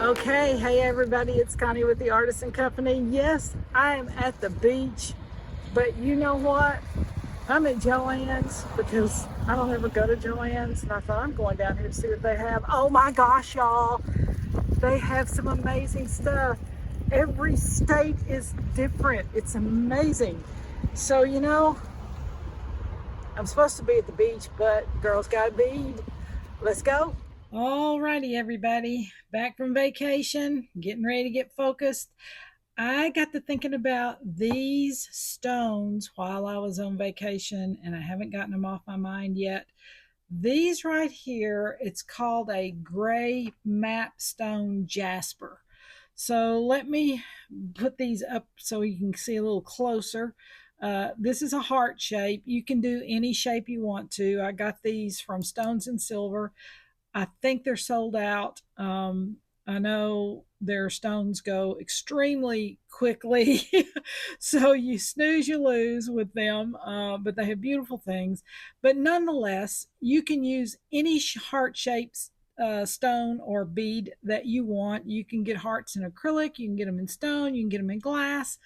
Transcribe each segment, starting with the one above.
Okay, hey everybody, it's Connie with the Artisan Company. Yes, I am at the beach, but you know what? I'm at Joann's because I don't ever go to Joann's, and I thought I'm going down here to see what they have. Oh my gosh, y'all, they have some amazing stuff. Every state is different. It's amazing. So, I'm supposed to be at the beach, but girls gotta bead. Let's go. Alrighty, everybody, back from vacation, getting ready to get focused. I got to thinking about these stones while I was on vacation, and I haven't gotten them off my mind yet. These right here, it's called a gray Map Stone Jasper. So let me put these up so you can see a little closer. This is a heart shape. You can do any shape you want to. I got these from Stones and Silver. I think they're sold out. I know their stones go extremely quickly. So you snooze, you lose with them, but they have beautiful things. But nonetheless, you can use any heart shapes stone or bead that you want. You can get hearts in acrylic, you can get them in stone, you can get them in glass,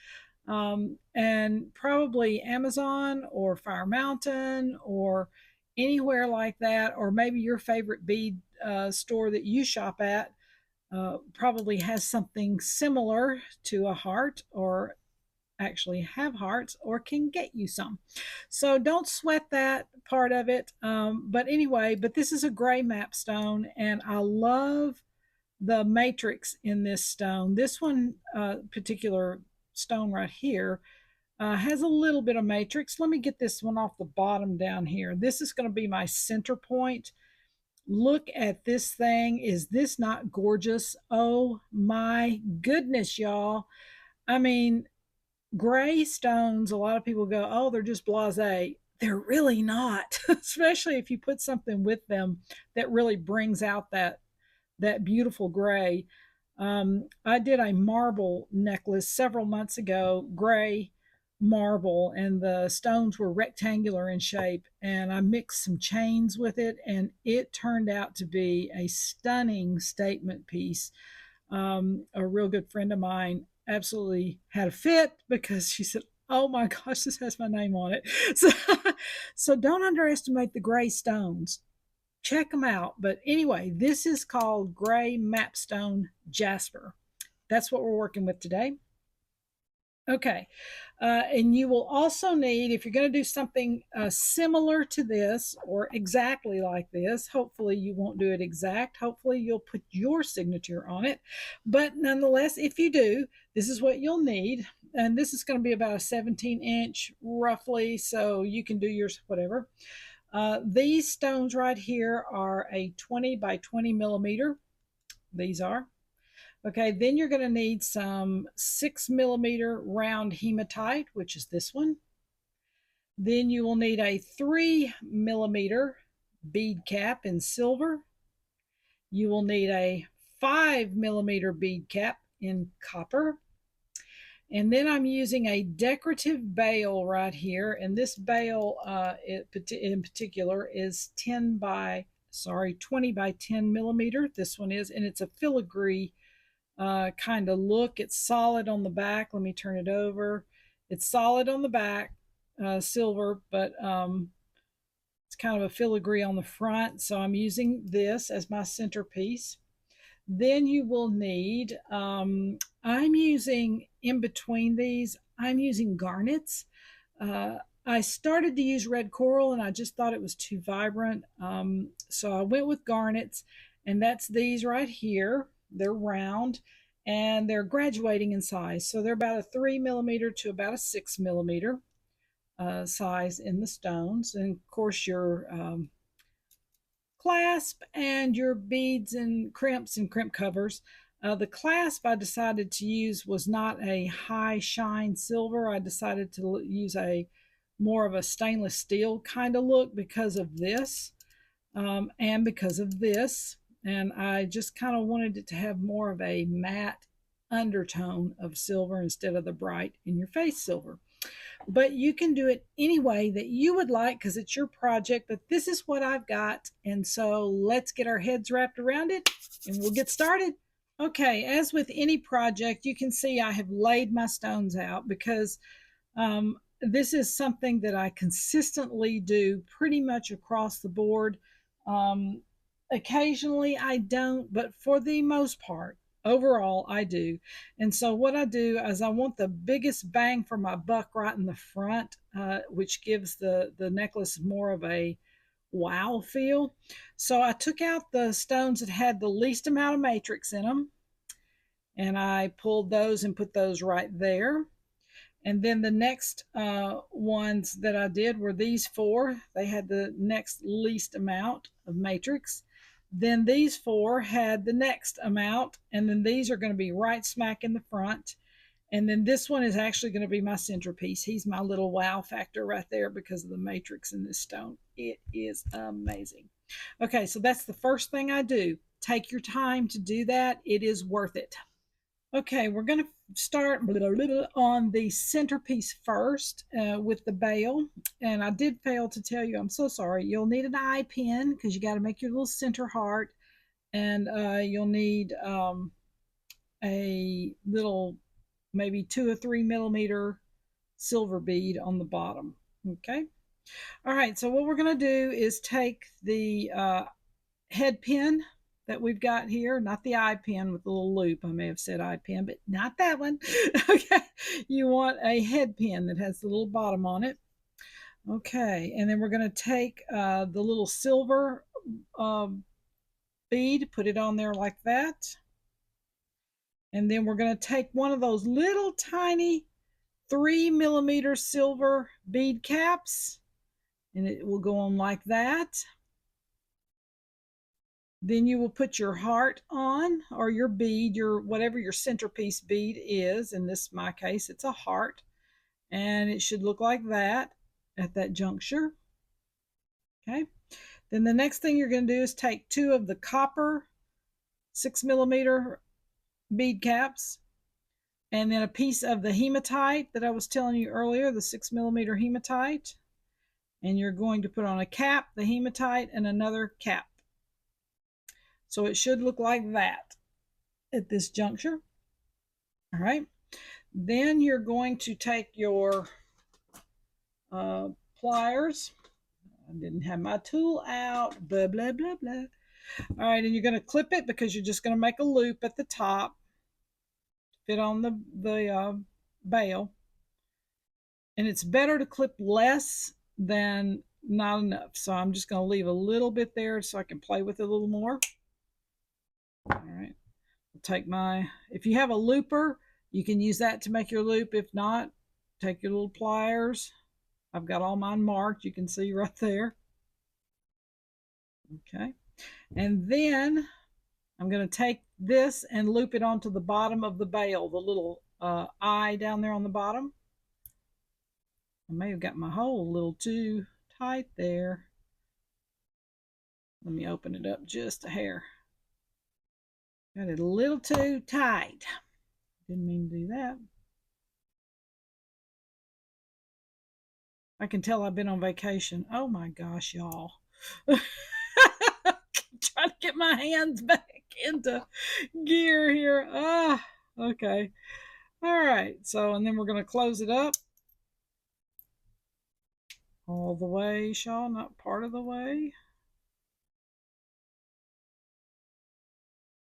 and probably Amazon or Fire Mountain or anywhere like that, or maybe your favorite bead store that you shop at probably has something similar to a heart, or actually have hearts, or can get you some. So don't sweat that part of it. But anyway, but this is a gray map stone, and I love the matrix in this stone. This one, particular stone right here, has a little bit of matrix. Let me get this one off the bottom down here. This is going to be my center point. Look at this thing. Is this not gorgeous? Oh my goodness, y'all. I mean, gray stones, a lot of people go, oh, they're just blasé. They're really not, especially if you put something with them that really brings out that beautiful gray. I did a marble necklace several months ago, gray marble, and the stones were rectangular in shape, and I mixed some chains with it, and it turned out to be a stunning statement piece. A real good friend of mine absolutely had a fit because she said, oh my gosh, this has my name on it. So don't underestimate the gray stones. Check them out. But anyway, this is called Gray Mapstone Jasper. That's what we're working with today. Okay, and you will also need, if you're going to do something similar to this or exactly like this, hopefully you won't do it exact. Hopefully you'll put your signature on it. But nonetheless, if you do, this is what you'll need. And this is going to be about a 17-inch roughly, so you can do yours whatever. These stones right here are a 20 by 20 millimeter. These are. Okay, then you're going to need some 6 millimeter round hematite, which is this one. Then you will need a 3 millimeter bead cap in silver. You will need a 5 millimeter bead cap in copper. And then I'm using a decorative bail right here. And this bail in particular is 20 by 10 millimeter. This one is, and it's a filigree kind of look. It's solid on the back. Let me turn it over. It's solid on the back, silver, but it's kind of a filigree on the front. So I'm using this as my centerpiece. Then you will need, I'm using in between these, I'm using garnets. I started to use red coral and I just thought it was too vibrant. So I went with garnets, and that's these right here. They're round and they're graduating in size. So they're about a 3 millimeter to about a 6 millimeter size in the stones. And of course, your clasp and your beads and crimps and crimp covers. The clasp I decided to use was not a high shine silver. I decided to use a more of a stainless steel kind of look because of this and because of this. And I just kind of wanted it to have more of a matte undertone of silver instead of the bright in your face silver. But you can do it any way that you would like because it's your project. But this is what I've got. And so let's get our heads wrapped around it and we'll get started. Okay, as with any project, you can see I have laid my stones out because this is something that I consistently do pretty much across the board. Um, Occasionally I don't, but for the most part, overall I do. And so what I do is I want the biggest bang for my buck right in the front, which gives the necklace more of a wow feel. So I took out the stones that had the least amount of matrix in them, and I pulled those and put those right there. And then the next ones that I did were these four. They had the next least amount of matrix. Then these four had the next amount. And then these are going to be right smack in the front. And then this one is actually going to be my centerpiece. He's my little wow factor right there because of the matrix in this stone. It is amazing. Okay, so that's the first thing I do. Take your time to do that. It is worth it. Okay, we're going to start on the centerpiece first with the bail. And I did fail to tell you, I'm so sorry. You'll need an eye pin because you got to make your little center heart. And you'll need a little, maybe 2 or 3 millimeter silver bead on the bottom. Okay. All right, so what we're going to do is take the head pin that we've got here, not the eye pin with the little loop. I may have said eye pin, but not that one. Okay, you want a head pin that has the little bottom on it. Okay, and then we're going to take the little silver bead, put it on there like that. And then we're going to take one of those little tiny 3 millimeter silver bead caps, and it will go on like that. Then you will put your heart on, or your bead, your whatever your centerpiece bead is. In this my case, it's a heart, and it should look like that at that juncture. Okay. Then the next thing you're going to do is take 2 of the copper 6 millimeter bead caps, and then a piece of the hematite that I was telling you earlier, the 6 millimeter hematite, and you're going to put on a cap, the hematite, and another cap. So it should look like that at this juncture. All right. Then you're going to take your pliers. I didn't have my tool out, blah, blah, blah, blah. All right, and you're going to clip it because you're just going to make a loop at the top, fit on the bail. And it's better to clip less than not enough. So I'm just going to leave a little bit there so I can play with it a little more. All right. I'll take my, if you have a looper, you can use that to make your loop. If not, take your little pliers. I've got all mine marked. You can see right there. Okay. And then I'm going to take this and loop it onto the bottom of the bail, the little eye down there on the bottom. I may have got my hole a little too tight there. Let me open it up just a hair. Got it a little too tight. Didn't mean to do that. I can tell I've been on vacation. Oh my gosh, y'all. Trying to get my hands back into gear here. Ah, okay. All right. So, and then we're going to close it up all the way, Shaw, not part of the way.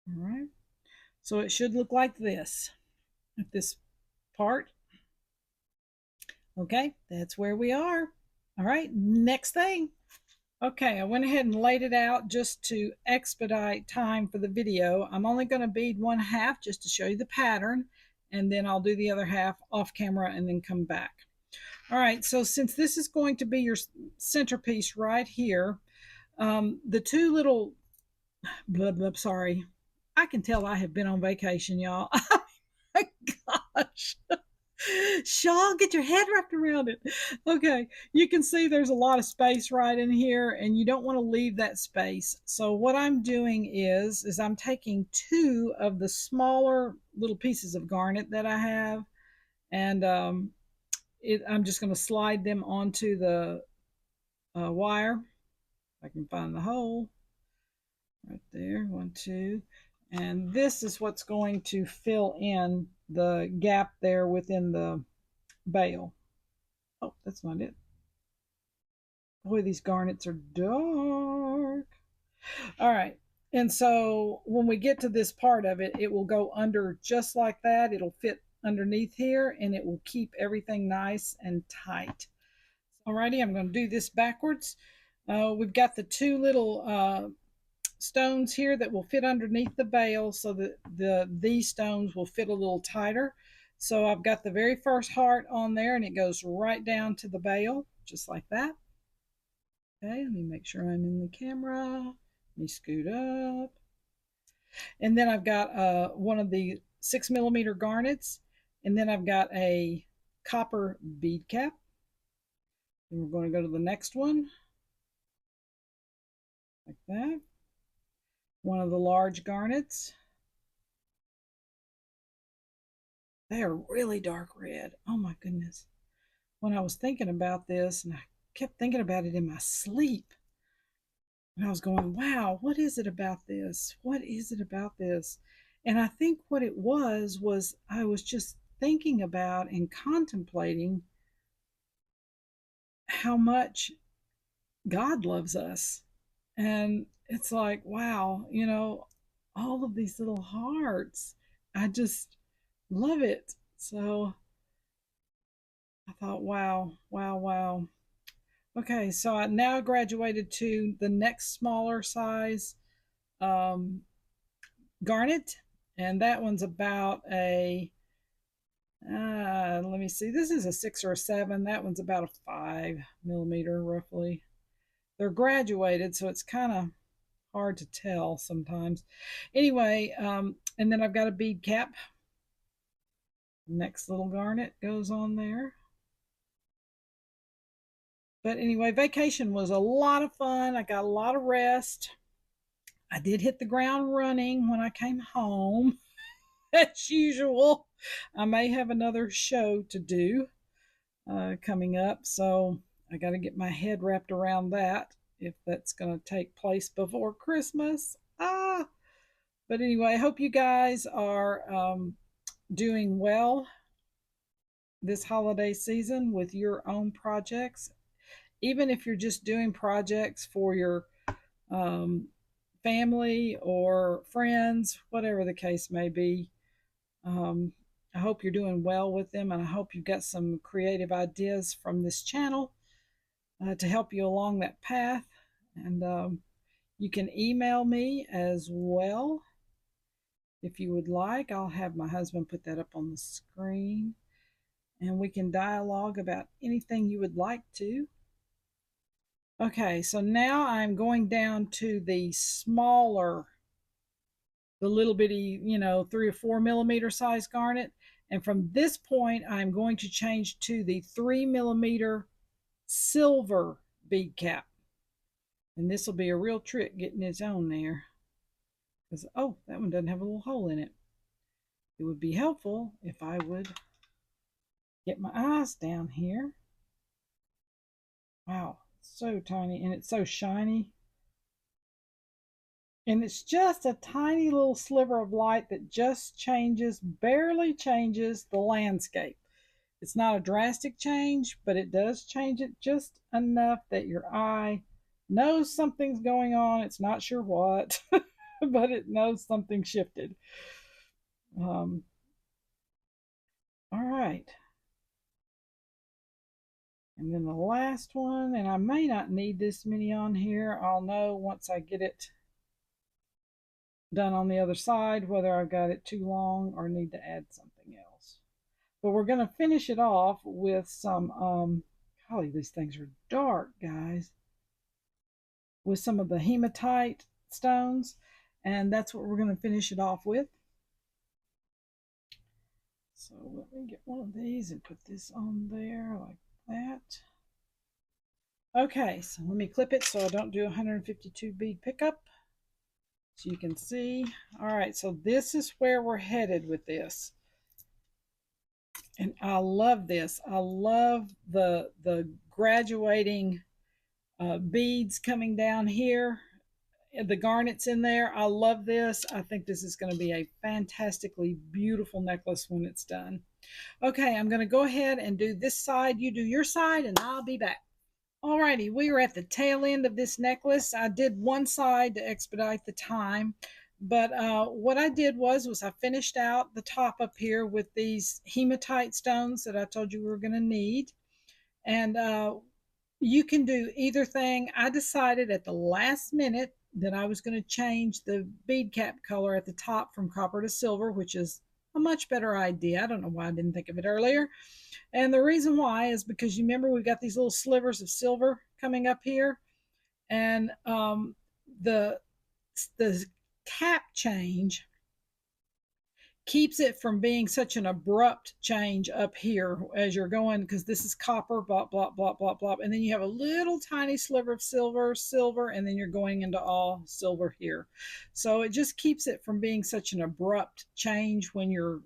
All right. So it should look like this at this part. Okay, that's where we are. All right, next thing. Okay, I went ahead and laid it out just to expedite time for the video. I'm only going to bead 1/2 just to show you the pattern, and then I'll do the other half off camera and then come back. All right, so since this is going to be your centerpiece right here, the 2 little, sorry, I can tell I have been on vacation, y'all. Oh my gosh. Shaw, get your head wrapped around it. Okay, you can see there's a lot of space right in here, and you don't want to leave that space. So what I'm doing is I'm taking 2 of the smaller little pieces of garnet that I have, and I'm just going to slide them onto the wire. If I can find the hole right there. 1, 2. And this is what's going to fill in the gap there within the bail. Oh, that's not it. Boy, these garnets are dark. All right. And so when we get to this part of it, it will go under just like that. It'll fit underneath here and it will keep everything nice and tight. Alrighty, I'm going to do this backwards. We've got the two little stones here that will fit underneath the bail so that these stones will fit a little tighter. So I've got the very first heart on there and it goes right down to the bail, just like that. Okay, let me make sure I'm in the camera. Let me scoot up. And then I've got one of the 6mm garnets, and then I've got a copper bead cap. And we're going to go to the next one, like that. One of the large garnets. They are really dark red. Oh my goodness. When I was thinking about this, and I kept thinking about it in my sleep, and I was going, wow, what is it about this? What is it about this? And I think what it was I was just thinking about and contemplating how much God loves us. And it's like, wow, all of these little hearts. I just love it. So I thought, wow, wow, wow. Okay, so I now graduated to the next smaller size garnet, and that one's about a let me see, this is a 6 or a 7. That one's about a 5mm roughly. They're graduated, so it's kind of hard to tell sometimes. Anyway, and then I've got a bead cap. Next little garnet goes on there. But anyway, vacation was a lot of fun. I got a lot of rest. I did hit the ground running when I came home, as usual. I may have another show to do coming up, so I got to get my head wrapped around that if that's going to take place before Christmas. But anyway, I hope you guys are doing well this holiday season with your own projects. Even if you're just doing projects for your um, family or friends, whatever the case may be. I hope you're doing well with them, and I hope you've got some creative ideas from this channel to help you along that path. And you can email me as well if you would like. I'll have my husband put that up on the screen, and we can dialogue about anything you would like to. Okay, so now I'm going down to the smaller, the little bitty, 3 or 4mm size garnet. And from this point, I'm going to change to the 3mm silver bead cap. And this will be a real trick getting it on there. Because, oh, that one doesn't have a little hole in it. It would be helpful if I would get my eyes down here. Wow, it's so tiny and it's so shiny. And it's just a tiny little sliver of light that just changes, barely changes the landscape. It's not a drastic change, but it does change it just enough that your eye knows something's going on. It's not sure what, but it knows something shifted. All right. And then the last one, and I may not need this many on here. I'll know once I get it done on the other side whether I've got it too long or need to add something else. But we're going to finish it off with some golly, these things are dark, guys, with some of the hematite stones, and that's what we're going to finish it off with. So let me get one of these and put this on there like that. Okay, so let me clip it so I don't do 152 bead pickup. So you can see. All right, so this is where we're headed with this. And I love this. I love the graduating beads coming down here. the garnets in there. I love this. I think this is going to be a fantastically beautiful necklace when it's done. Okay, I'm going to go ahead and do this side. You do your side, and I'll be back. Alrighty, we are at the tail end of this necklace. I did one side to expedite the time, but what I did was I finished out the top up here with these hematite stones that I told you we were going to need. And you can do either thing. I decided at the last minute that I was going to change the bead cap color at the top from copper to silver, which is a much better idea. I don't know why I didn't think of it earlier. And the reason why is because you remember we've got these little slivers of silver coming up here, and the cap change keeps it from being such an abrupt change up here as you're going, because this is copper, blah, blah, blah, blah, blah. And then you have a little tiny sliver of silver, and then you're going into all silver here. So it just keeps it from being such an abrupt change when you're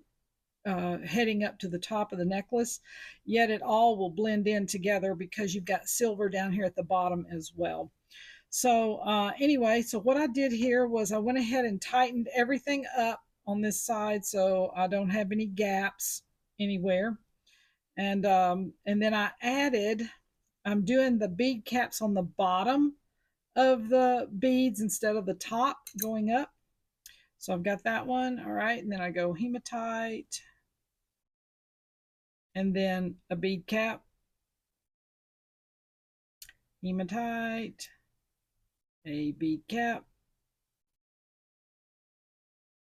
heading up to the top of the necklace, yet it all will blend in together because you've got silver down here at the bottom as well. So anyway, so what I did here was I went ahead and tightened everything up on this side so I don't have any gaps anywhere. And then I'm doing the bead caps on the bottom of the beads instead of the top going up. So I've got that one. All right. And then I go hematite and then a bead cap, hematite, a bead cap.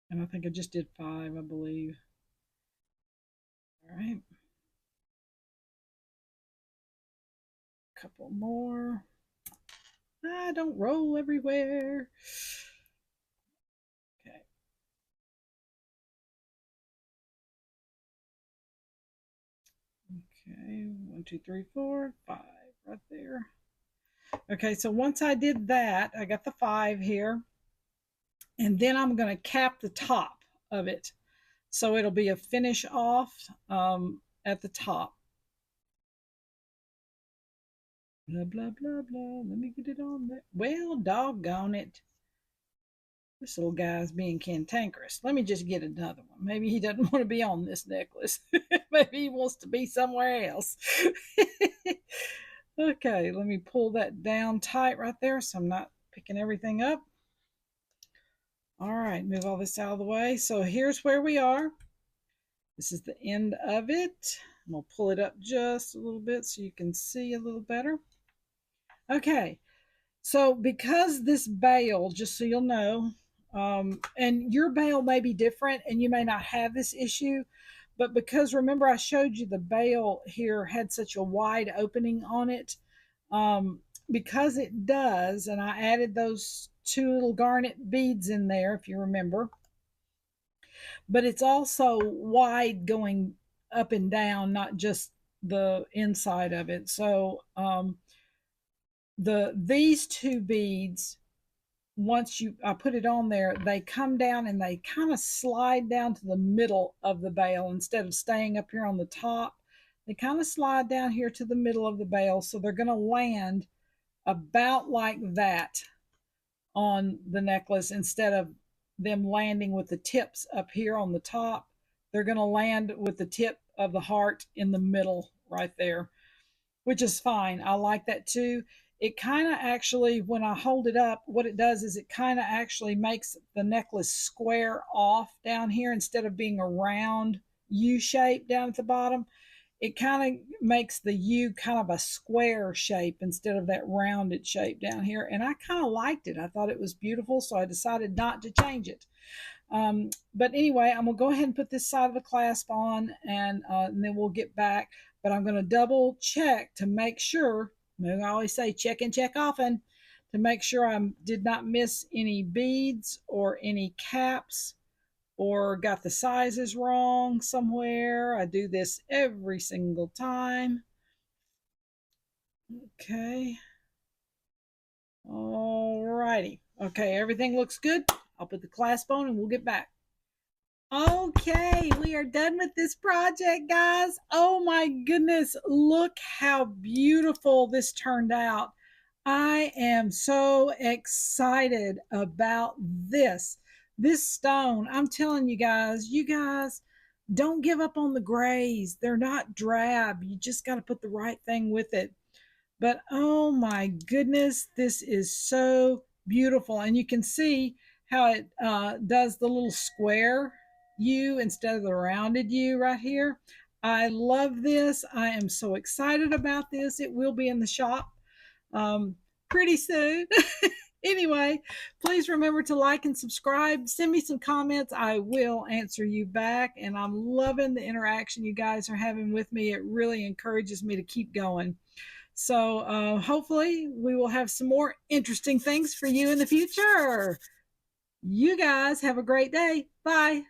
And I think I just did 5, I believe. All right. A couple more. I don't roll everywhere. Okay. Okay, 1, 2, 3, 4, 5 right there. Okay, so once I did that, I got the 5 here. And then I'm going to cap the top of it. So it'll be a finish off at the top. Blah, blah, blah, blah. Let me get it on there. Well, doggone it. This little guy's being cantankerous. Let me just get another one. Maybe he doesn't want to be on this necklace. Maybe he wants to be somewhere else. Okay, let me pull that down tight right there so I'm not picking everything up. All right, move all this out of the way. So here's where we are. This is the end of it. I'm going to pull it up just a little bit so you can see a little better. Okay, so because this bail, just so you'll know, and your bail may be different and you may not have this issue, but because remember I showed you the bail here had such a wide opening on it, because it does, and I added those 2 little garnet beads in there if you remember, but it's also wide going up and down, not just the inside of it. So these 2 beads, once I put it on there, they come down and they kind of slide down to the middle of the bail instead of staying up here on the top. They kind of slide down here to the middle of the bail, so they're going to land about like that on the necklace instead of them landing with the tips up here on the top. They're going to land with the tip of the heart in the middle right there, which is fine. I like that too. It kind of actually, when I hold it up, what it does is it kind of actually makes the necklace square off down here instead of being a round U shape down at the bottom. It kind of makes the U kind of a square shape instead of that rounded shape down here. And I kind of liked it. I thought it was beautiful, so I decided not to change it. But anyway, I'm going to go ahead and put this side of the clasp on, and then we'll get back. But I'm going to double check to make sure. I always say check and check often, to make sure I did not miss any beads or any caps or got the sizes wrong somewhere. I do this every single time. Okay. All righty. Okay, everything looks good. I'll put the clasp on and we'll get back. Okay, we are done with this project, guys. Oh my goodness, look how beautiful this turned out. I am so excited about this stone. I'm telling you guys don't give up on the grays. They're not drab. You just got to put the right thing with it. But oh my goodness, this is so beautiful. And you can see how it does the little square U instead of the rounded U right here. I love this. I am so excited about this. It will be in the shop um, pretty soon. Anyway, please remember to like and subscribe. Send me some comments. I will answer you back. And I'm loving the interaction you guys are having with me. It really encourages me to keep going. So hopefully we will have some more interesting things for you in the future. You guys have a great day. Bye.